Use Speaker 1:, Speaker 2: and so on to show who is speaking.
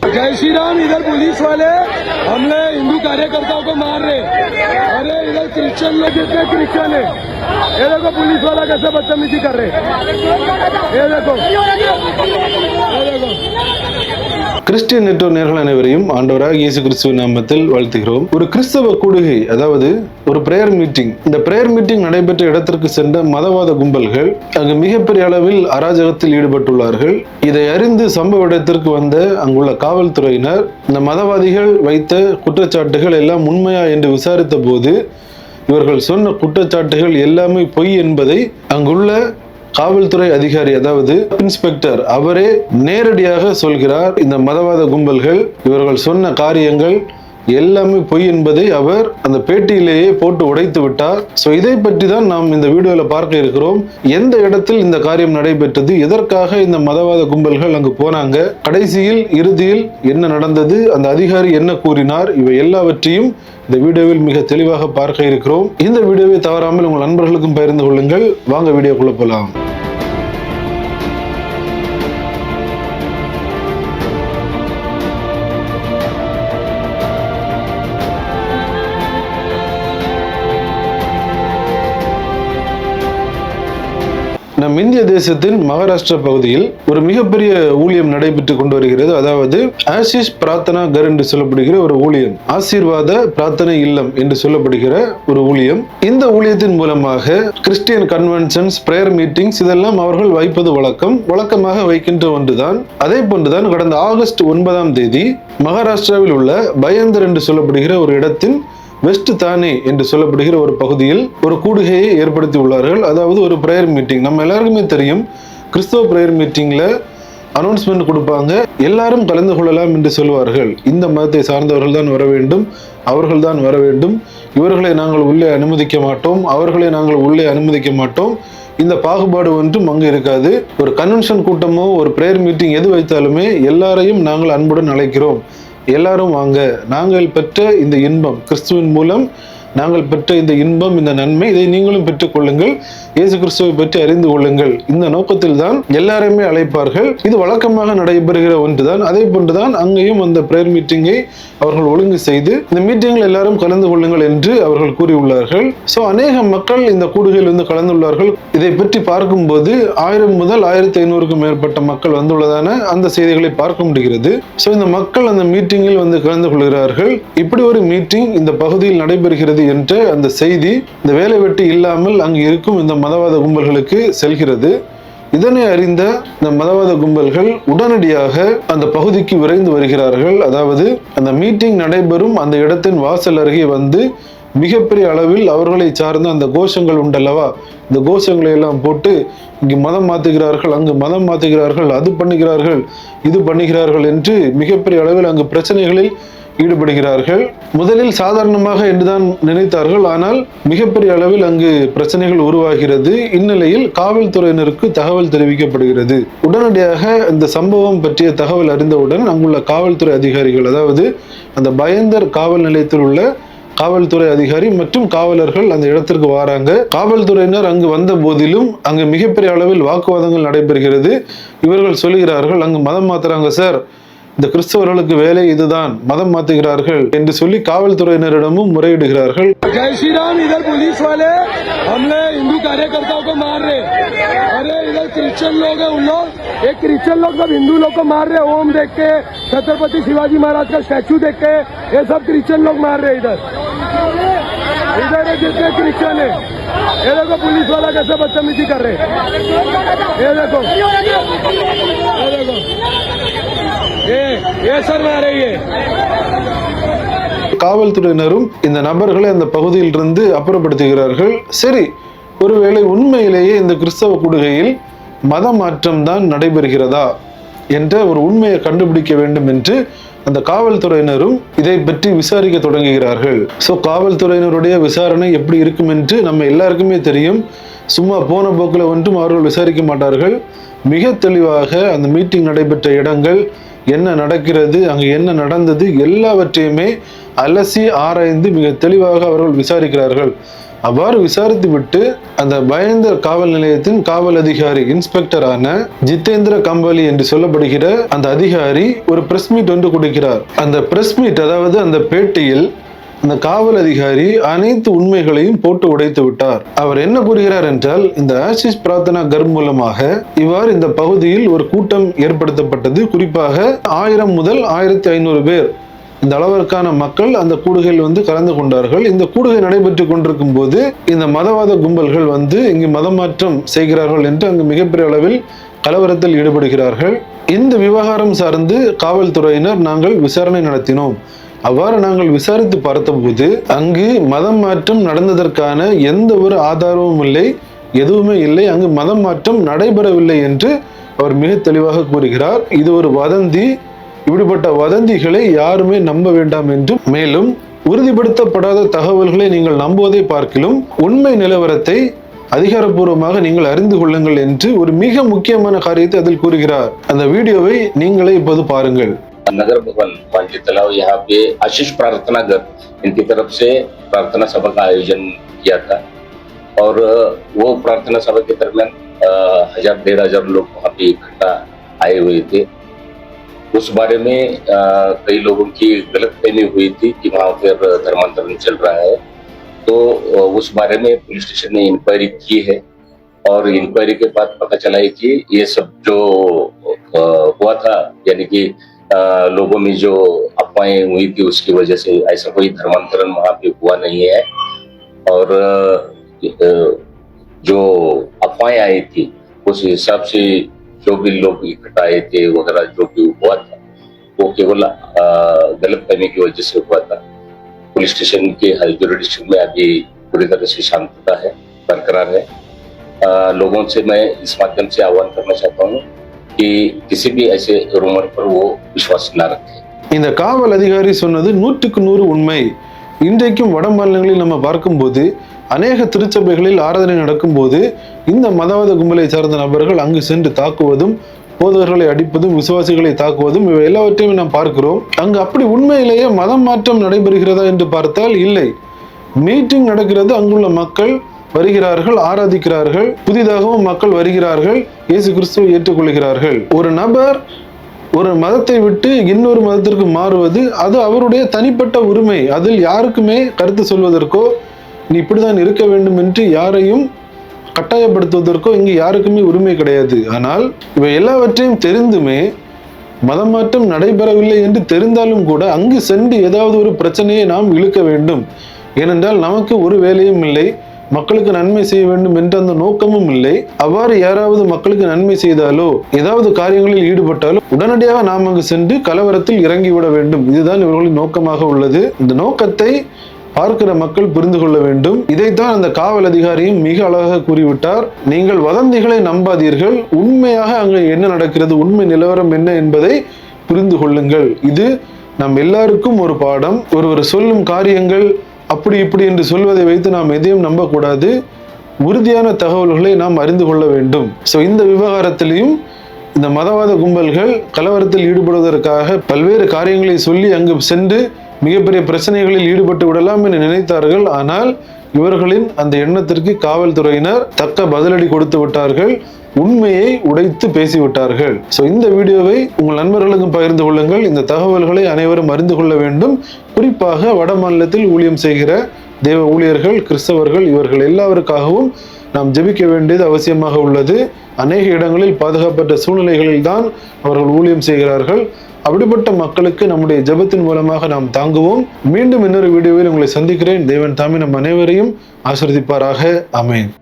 Speaker 1: जय श्री राम। इधर पुलिस वाले हमने हिंदू कार्यकर्ताओं को मार रहे। अरे इधर क्रिश्चियन लोग जितने क्रिश्चियन है, ये देखो पुलिस वाला कैसे बदतमीजी कर रहे। ये देखो, ये देखो।
Speaker 2: கிறிஸ்டியன் நெட்வொர்க் நேயர்கள் அனைவரையும் ஆண்டவராக இயேசு கிறிஸ்துவின் நாமத்தில் வாழ்த்துகிறோம். ஒரு கிறிஸ்தவ கூடுகை, அதாவது ஒரு பிரேயர் மீட்டிங். இந்த பிரேயர் மீட்டிங் நடைபெற்ற இடத்திற்கு சென்ற மதவாத கும்பல்கள் அங்கு மிகப்பெரிய அளவில் அராஜகத்தில் ஈடுபட்டுள்ளார்கள். இதை அறிந்து சம்பவ இடத்திற்கு வந்த அங்குள்ள காவல்துறையினர் இந்த மதவாதிகள் வைத்த குற்றச்சாட்டுகள் எல்லாம் உண்மையா என்று விசாரித்த போது இவர்கள் சொன்ன குற்றச்சாட்டுகள் எல்லாமே பொய் என்பதை அங்குள்ள காவல்துறை அதிகாரி, அதாவது இன்ஸ்பெக்டர் அவரே நேரடியாக சொல்கிறார். இந்த மதவாத கும்பல்கள் இவர்கள் சொன்ன காரியங்கள் எல்லாமே பொய் என்பதை அவர் அந்த பேட்டியிலேயே போட்டு உடைத்து விட்டார். சோ இதை பற்றி தான் நாம் இந்த வீடியோல பார்க்க இருக்கிறோம். எந்த இடத்தில் இந்த காரியம் நடைபெற்றது, எதற்காக இந்த மதவாத கும்பல்கள் அங்கு போனாங்க, கடைசியில் இறுதியில் என்ன நடந்தது, அந்த அதிகாரி என்ன கூறினார், இவை எல்லாவற்றையும் இந்த வீடியோவில் மிக தெளிவாக பார்க்க இருக்கிறோம். இந்த வீடியோவை தவறாமல் உங்கள் நண்பர்களுக்கும் பகிர்ந்து கொள்ளுங்கள். வாங்க வீடியோக்குள்ள போலாம். நம் இந்திய தேசத்தின் மகாராஷ்டிரா பகுதியில் ஒரு மிகப்பெரிய ஊழியம் நடைபெற்றுக் கொண்டு வருகிறது. அதாவது ஆசிஷ் பிரார்த்தனா கர் என்று சொல்லப்படுகிற ஒரு ஊழியம், ஆசீர்வாத பிரார்த்தனை இல்லம் என்று சொல்லப்படுகிற ஒரு ஊழியம். இந்த ஊழியத்தின் மூலமாக கிறிஸ்டியன் கன்வென்ஷன்ஸ், பிரேயர் மீட்டிங்ஸ் இதெல்லாம் அவர்கள் வைப்பது வழக்கமாக வைக்கின்ற ஒன்றுதான். அதே போன்றுதான் கடந்த ஆகஸ்ட் 9 மகாராஷ்டிராவில் உள்ள பயந்தர் என்று சொல்லப்படுகிற ஒரு இடத்தின் வெஸ்ட் தானே என்று சொல்லப்படுகிற ஒரு பகுதியில் ஒரு கூடுகையை ஏற்படுத்தி உள்ளார்கள். அதாவது ஒரு பிரேயர் மீட்டிங். நம்ம எல்லாருக்குமே தெரியும், கிறிஸ்தவ பிரேயர் மீட்டிங்ல அனௌன்ஸ்மெண்ட் கொடுப்பாங்க, எல்லாரும் கலந்து கொள்ளலாம் என்று சொல்வார்கள். இந்த மதத்தை சார்ந்தவர்கள் தான் வர வேண்டும், அவர்கள் தான் வர வேண்டும், இவர்களை நாங்கள் உள்ளே அனுமதிக்க மாட்டோம், அவர்களை நாங்கள் உள்ளே அனுமதிக்க மாட்டோம். இந்த பாகுபாடு ஒன்றும் அங்கு இருக்காது. ஒரு கன்வென்ஷன் கூட்டமோ ஒரு பிரேயர் மீட்டிங் எது வைத்தாலுமே எல்லாரையும் நாங்கள் அன்புடன் அழைக்கிறோம், எல்லாரும் வாங்க, நாங்கள் பெற்ற இந்த இன்பம், கிறிஸ்துவின் மூலம் நாங்கள் பெற்ற இந்த இன்பம், இந்த நன்மை, இதை நீங்களும் பெற்றுக் கொள்ளுங்கள், இயேசு கிறிஸ்துவை பற்றி அறிந்து கொள்ளுங்கள். இந்த நோக்கத்தில் தான் எல்லாருமே அழைப்பார்கள். இது வழக்கமாக நடைபெறுகிற ஒன்றுதான். அதே போன்றுதான் அங்கேயும் அந்த பிரேயர் மீட்டிங்கை அவர்கள் ஒழுங்கு செய்து இந்த மீட்டிங்கில் எல்லாரும் கலந்து கொள்ளுங்கள் என்று அவர்கள் கூறியுள்ளார்கள். சோ அநேக மக்கள் இந்த கூடுகையில் வந்து கலந்துள்ளார்கள். இதை பற்றி பார்க்கும்போது 1000 முதல் 1500க்கும் மேற்பட்ட மக்கள் வந்துள்ளதான அந்த செய்திகளை பார்க்க முடிகிறது. சோ இந்த மக்கள் அந்த மீட்டிங்கில் வந்து கலந்து கொள்கிறார்கள். இப்படி ஒரு மீட்டிங் இந்த பகுதியில் நடைபெறுகிறது என்ற அந்த செய்தி இந்த வேலை வெட்டி இல்லாமல் அங்கு இருக்கும் இந்த மதவாத கும்பல்களுக்கு செல்கிறது. இதனை அறிந்த இந்த மதவாத கும்பல்கள் உடனடியாக அந்த பகுதிக்கு விரைந்து வருகிறார்கள். அதாவது அந்த மீட்டிங் நடைபெறும் அந்த இடத்தின் வாசல் அருகே வந்து மிகப்பெரிய அளவில் அவர்களை சார்ந்த அந்த கோஷங்கள் உண்டல்லவா, இந்த கோஷங்களை எல்லாம் போட்டு இங்கு மதம் மாற்றுகிறார்கள், அங்கு மதம் மாற்றுகிறார்கள், அது பண்ணுகிறார்கள், இது பண்ணுகிறார்கள் என்று மிகப்பெரிய அளவில் அங்கு பிரச்சனைகளில் ஈடுபடுகிறார்கள். முதலில் சாதாரணமாக என்றுதான் நினைத்தார்கள். ஆனால் மிகப்பெரிய அளவில் அங்கு பிரச்சனைகள் உருவாகிறது. இந்நிலையில் காவல்துறையினருக்கு தகவல் தெரிவிக்கப்படுகிறது. உடனடியாக இந்த சம்பவம் பற்றிய தகவல் அறிந்தவுடன் அங்குள்ள காவல்துறை அதிகாரிகள், அதாவது அந்த பயந்தர் காவல் நிலையத்தில் உள்ள காவல்துறை அதிகாரி மற்றும் காவலர்கள் அந்த இடத்திற்கு வராங்க. காவல்துறையினர் அங்கு வந்த போதிலும் அங்கு மிகப்பெரிய அளவில் வாக்குவாதங்கள் நடைபெறுகிறது. இவர்கள் சொல்லுகிறார்கள், அங்கு மதம் மாத்துறாங்க சார், இந்த கிறிஸ்தவர்களுக்கு வேலை இதுதான், மதம் மாத்துகிறார்கள் என்று சொல்லி காவல்துறையினரிடமும் முறையிடுகிறார்கள்.
Speaker 1: जय श्री राम। इधर पुलिस वाले हमने हिंदू कार्यकर्ताओं को मार रहे। अरे इधर क्रिश्चियन लोग हैं, उन लोग एक क्रिश्चियन लोग सब हिंदू लोग को मार रहे। ओम देख के, छत्रपति शिवाजी महाराज का स्टैचू देख के ये सब क्रिश्चियन लोग मार रहे। इधर जितने क्रिश्चियन है, ये देखो पुलिस वाला कैसे बदतमीजी कर रहे। ये देखो, ये देखो, ये सर मारे। ये
Speaker 2: காவல்துறையினரும் இந்த நபர்களை அந்த பகுதியில் இருந்து அப்புறப்படுத்துகிறார்கள். சரி, ஒருவேளை உண்மையிலேயே இந்த கிறிஸ்தவ கூடுகையில் மத மாற்றம் தான் நடைபெறுகிறதா என்ற ஒரு உண்மையை கண்டுபிடிக்க வேண்டும் என்று அந்த காவல்துறையினரும் இதை பற்றி விசாரிக்க தொடங்குகிறார்கள். சோ காவல்துறையினருடைய விசாரணை எப்படி இருக்கும் என்று நம்ம எல்லாருக்குமே தெரியும். சும்மா போன போக்கில் ஒன்றும் அவர்கள் விசாரிக்க மாட்டார்கள். மிக தெளிவாக அந்த மீட்டிங் நடைபெற்ற இடங்கள், என்ன நடக்கிறது, அங்கு என்ன நடந்தது, எல்லாவற்றையுமே அலசி ஆராய்ந்து மிக தெளிவாக அவர்கள் விசாரிக்கிறார்கள். அவ்வாறு விசாரித்து விட்டு அந்த பயந்த காவல் நிலையத்தின் காவல் அதிகாரி இன்ஸ்பெக்டரான ஜிதேந்திர கம்பாலி என்று சொல்லப்படுகிற அந்த அதிகாரி ஒரு பிரஸ் மீட் ஒன்று கொடுக்கிறார். அந்த பிரஸ் மீட், அதாவது அந்த பேட்டியில் அந்த காவல் அதிகாரி அனைத்து உண்மைகளையும் போட்டு உடைத்து விட்டார். அவர் என்ன கூறுகிறார் என்றால், இந்த ஆசிஸ் பிரார்த்தனா கர் மூலமாக இவ்வாறு இந்த பகுதியில் ஒரு கூட்டம் ஏற்படுத்தப்பட்டது. குறிப்பாக 1000 முதல் 1500 பேர் இந்த அளவிற்கான மக்கள் அந்த கூடுகையில் கலந்து கொண்டார்கள். இந்த கூடுகை நடைபெற்றுக் கொண்டிருக்கும் போது இந்த மதவாத கும்பல்கள் இங்கு மதமாற்றம் செய்கிறார்கள் என்று அங்கு மிகப்பெரிய அளவில் கலவரத்தில் ஈடுபடுகிறார்கள். இந்த விவகாரம் சார்ந்து காவல்துறையினர் நாங்கள் விசாரணை நடத்தினோம். அவ்வாறு நாங்கள் விசாரித்து பார்த்தபோது அங்கு மதம் மாற்றம் நடந்ததற்கான எந்த ஒரு ஆதாரமும் இல்லை, எதுவுமே இல்லை. அங்கு மதம் மாற்றம் நடைபெறவில்லை என்று அவர் மிக தெளிவாக கூறுகிறார். இது ஒரு வதந்தி. இப்படிப்பட்ட வதந்திகளை யாருமே நம்ப வேண்டாம் என்றும், மேலும் உறுதிப்படுத்தப்படாத தகவல்களை நீங்கள் நம்புவதை பார்க்கிலும் உண்மை நிலவரத்தை அதிகாரப்பூர்வமாக நீங்கள் அறிந்து கொள்ளுங்கள் என்று ஒரு மிக முக்கியமான காரியத்தை அதில் கூறுகிறார். அந்த வீடியோவை நீங்களே இப்போது பாருங்கள்.
Speaker 3: नगर भवन पांडे तालाब, यहाँ पे आशीष प्रार्थना घर इनकी तरफ से प्रार्थना सभा का आयोजन किया था और वो प्रार्थना सभा के दरमियान 1000-1500 लोग वहाँ पे इकट्ठा आए हुए थे। उस बारे में कई लोगों की गलतफहमी हुई थी कि वहाँ पर धर्मांतरण चल रहा है, तो उस बारे में पुलिस स्टेशन ने इंक्वायरी की है और इंक्वायरी के बाद पता चला है कि ये सब जो हुआ था, यानी कि लोगों में जो अफवाहें हुई थी उसकी वजह से ऐसा कोई धर्मांतरण वहां पे हुआ नहीं है। और जो अफवाहें आई थी उस हिसाब से जो भी लोग इकट्ठा आए थे वगैरह जो भी हुआ था वो केवल गलतफहमी की वजह से हुआ था। पुलिस स्टेशन के जुरिडिक्शन में अभी पूरी तरह से शांतता है, बरकरार है। लोगों से मैं इस माध्यम से आह्वान करना चाहता हूँ कि किसी भी ऐसे रूमर पर वो विश्वास न रखें.
Speaker 2: இந்த காவல் அதிகாரி சொன்னது 100க்கு 100 உண்மை. இன்றைக்கும் வட மாநிலங்களில் நம்ம பார்க்கும்போது அநேக திருச்சபைகளில் ஆராதனை நடக்கும் போது இந்த மதவாத கும்பலை சார்ந்த நபர்கள் அங்கு சென்று தாக்குவதும், போதகர்களை அடிப்பதும், விசுவாசிகளை தாக்குவதும், இவை எல்லாவற்றையும் நாம் பார்க்கிறோம். அங்கு அப்படி உண்மையிலேயே மதம் மாற்றம் நடைபெறுகிறதா என்று பார்த்தால் இல்லை. மீட்டிங் நடக்கிறது, அங்குள்ள மக்கள் வருகிறார்கள், ஆராதிக்கிறார்கள், புதிதாகவும் மக்கள் வருகிறார்கள், இயேசு கிறிஸ்துவை ஏற்றுக்கொள்கிறார்கள். ஒரு நபர் ஒரு மதத்தை விட்டு இன்னொரு மதத்திற்கு மாறுவது அது அவருடைய தனிப்பட்ட உரிமை. அதில் யாருக்குமே கருத்து சொல்வதற்கோ நீ இப்படிதான் இருக்க வேண்டும் என்று யாரையும் கட்டாயப்படுத்துவதற்கோ இங்கு யாருக்குமே உரிமை கிடையாது. ஆனால் இவை எல்லாவற்றையும் தெரிந்துமே மதம் மாற்றம் நடைபெறவில்லை என்று தெரிந்தாலும் கூட அங்கு சென்று ஏதாவது ஒரு பிரச்சனையை நாம் இழுக்க வேண்டும். ஏனென்றால் நமக்கு ஒரு வேலையும் இல்லை, மக்களுக்கு நன்மை செய்ய வேண்டும் என்ற அந்த நோக்கமும் இல்லை. அவ்வாறு யாராவது மக்களுக்கு நன்மை செய்தாலோ ஏதாவது காரியங்களில் ஈடுபட்டாலோ உடனடியாக நாம் அங்கு சென்று கலவரத்தில் இறங்கிவிட வேண்டும். இதுதான் இவர்களின் நோக்கமாக உள்ளது. இந்த நோக்கத்தை பார்க்கிற மக்கள் புரிந்து கொள்ள வேண்டும். இதைத்தான் அந்த காவல் அதிகாரியும் மிக அழகாக கூறிவிட்டார். நீங்கள் வதந்திகளை நம்பாதீர்கள், உண்மையாக அங்கு என்ன நடக்கிறது, உண்மை நிலவரம் என்ன என்பதை புரிந்து கொள்ளுங்கள். இது நம் எல்லாருக்கும் ஒரு பாடம். ஒருவர் சொல்லும் காரியங்கள் அப்படி இப்படி என்று சொல்வதை வைத்து நாம் எதையும் நம்பக்கூடாது. உறுதியான தகவல்களை நாம் அறிந்து கொள்ள வேண்டும். இந்த விவகாரத்திலையும் இந்த மதவாத கும்பல்கள் கலவரத்தில் ஈடுபடுவதற்காக பல்வேறு காரியங்களை சொல்லி அங்கு சென்று மிகப்பெரிய பிரச்சனைகளில் ஈடுபட்டு விடலாம் என நினைத்தார்கள். ஆனால் இவர்களின் அந்த எண்ணத்திற்கு காவல்துறையினர் தக்க பதிலடி கொடுத்து விட்டார்கள், உண்மையை உடைத்து பேசிவிட்டார்கள். இந்த வீடியோவை உங்கள் நண்பர்களுக்கும் பகிர்ந்து கொள்ளுங்கள். இந்த தகவல்களை அனைவரும் அறிந்து கொள்ள வேண்டும். குறிப்பாக வட மாநிலத்தில் ஊழியம் செய்கிற தேவ ஊழியர்கள், கிறிஸ்தவர்கள், இவர்கள் எல்லாருக்காகவும் நாம் ஜெபிக்க வேண்டியது அவசியமாக உள்ளது. அநேக இடங்களில் பாதுகாப்பற்ற சூழ்நிலைகளில் தான் அவர்கள் ஊழியம் செய்கிறார்கள். அப்படிப்பட்ட மக்களுக்கு நம்முடைய ஜெபத்தின் மூலமாக நாம் தாங்குவோம். மீண்டும் இன்னொரு வீடியோவில் உங்களை சந்திக்கிறேன். தேவன் தாமே நம் அனைவரையும் ஆசீர்வதிப்பாராக. ஆமென்.